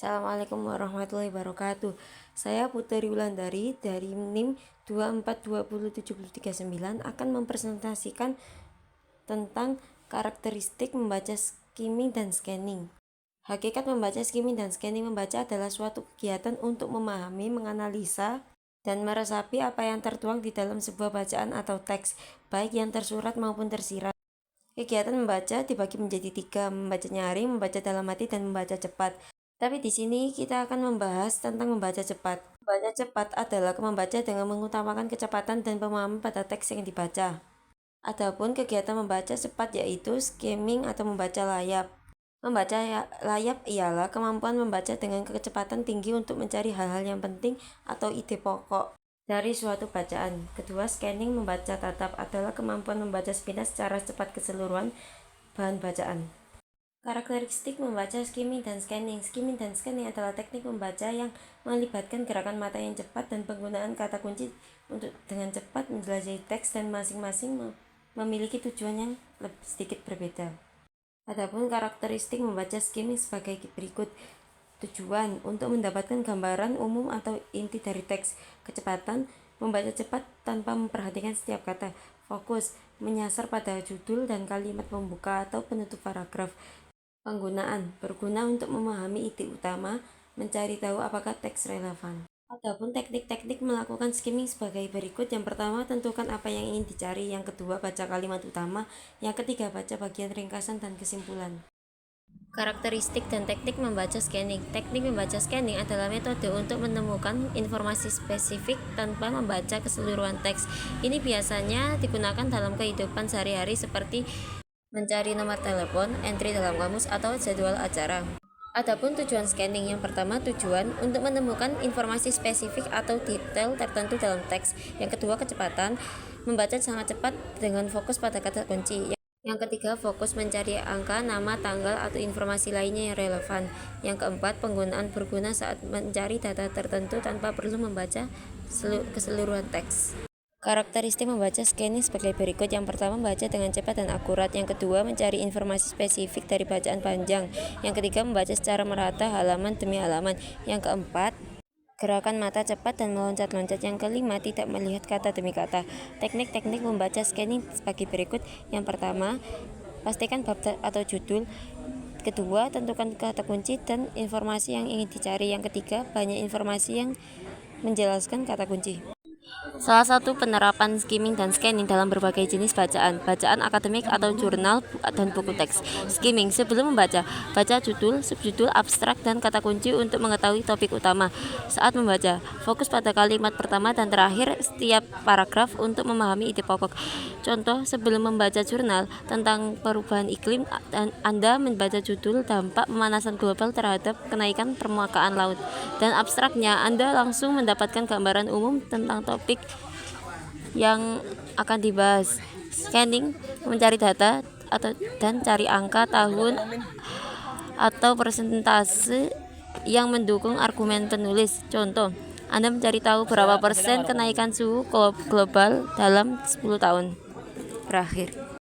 Assalamualaikum warahmatullahi wabarakatuh. Saya Putri Wulandari dari NIM 24207039 akan mempresentasikan tentang karakteristik membaca skimming dan scanning. Hakikat membaca skimming dan scanning membaca adalah suatu kegiatan untuk memahami, menganalisa, dan meresapi apa yang tertuang di dalam sebuah bacaan atau teks, baik yang tersurat maupun tersirat. Kegiatan membaca dibagi menjadi 3, membaca nyaring, membaca dalam hati, dan membaca cepat. Tapi di sini kita akan membahas tentang membaca cepat. Membaca cepat adalah membaca dengan mengutamakan kecepatan dan pemahaman pada teks yang dibaca. Adapun kegiatan membaca cepat yaitu skimming atau membaca layap. Membaca layap ialah kemampuan membaca dengan kecepatan tinggi untuk mencari hal-hal yang penting atau ide pokok dari suatu bacaan. Kedua, scanning membaca tatap adalah kemampuan membaca sepintas secara cepat keseluruhan bahan bacaan. Karakteristik membaca skimming dan scanning. Skimming dan scanning adalah teknik membaca yang melibatkan gerakan mata yang cepat dan penggunaan kata kunci untuk dengan cepat menjelajahi teks, dan masing-masing memiliki tujuan yang sedikit berbeda. Adapun karakteristik membaca skimming sebagai berikut. Tujuan untuk mendapatkan gambaran umum atau inti dari teks. Kecepatan membaca cepat tanpa memperhatikan setiap kata. Fokus menyasar pada judul dan kalimat pembuka atau penutup paragraf. Penggunaan berguna untuk memahami ide utama, mencari tahu apakah teks relevan. Adapun teknik-teknik melakukan skimming sebagai berikut. Yang pertama, tentukan apa yang ingin dicari. Yang kedua, baca kalimat utama. Yang ketiga, baca bagian ringkasan dan kesimpulan. Karakteristik dan teknik membaca scanning. Teknik membaca scanning adalah metode untuk menemukan informasi spesifik tanpa membaca keseluruhan teks. Ini biasanya digunakan dalam kehidupan sehari-hari seperti mencari nomor telepon, entry dalam kamus, atau jadwal acara. Adapun tujuan scanning, yang pertama tujuan untuk menemukan informasi spesifik atau detail tertentu dalam teks. Yang kedua, kecepatan, membaca sangat cepat dengan fokus pada kata kunci. Yang ketiga, fokus mencari angka, nama, tanggal, atau informasi lainnya yang relevan. Yang keempat, penggunaan berguna saat mencari data tertentu tanpa perlu membaca keseluruhan teks. Karakteristik membaca scanning sebagai berikut. Yang pertama, membaca dengan cepat dan akurat. Yang kedua, mencari informasi spesifik dari bacaan panjang. Yang ketiga, membaca secara merata halaman demi halaman. Yang keempat, gerakan mata cepat dan meloncat-loncat. Yang kelima, tidak melihat kata demi kata. Teknik-teknik membaca scanning sebagai berikut. Yang pertama, pastikan bab atau judul. Kedua, tentukan kata kunci dan informasi yang ingin dicari. Yang ketiga, banyak informasi yang menjelaskan kata kunci. Salah satu penerapan skimming dan scanning dalam berbagai jenis bacaan akademik atau jurnal dan buku teks. Skimming, sebelum membaca, baca judul, subjudul, abstrak, dan kata kunci untuk mengetahui topik utama. Saat membaca, fokus pada kalimat pertama dan terakhir setiap paragraf untuk memahami ide pokok. Contoh, sebelum membaca jurnal tentang perubahan iklim, Anda membaca judul dampak pemanasan global terhadap kenaikan permukaan laut, dan abstraknya Anda langsung mendapatkan gambaran umum tentang topik yang akan dibahas. Scanning, mencari data dan cari angka, tahun, atau persentase yang mendukung argumen penulis. Contoh, Anda mencari tahu berapa persen kenaikan suhu global dalam 10 tahun terakhir.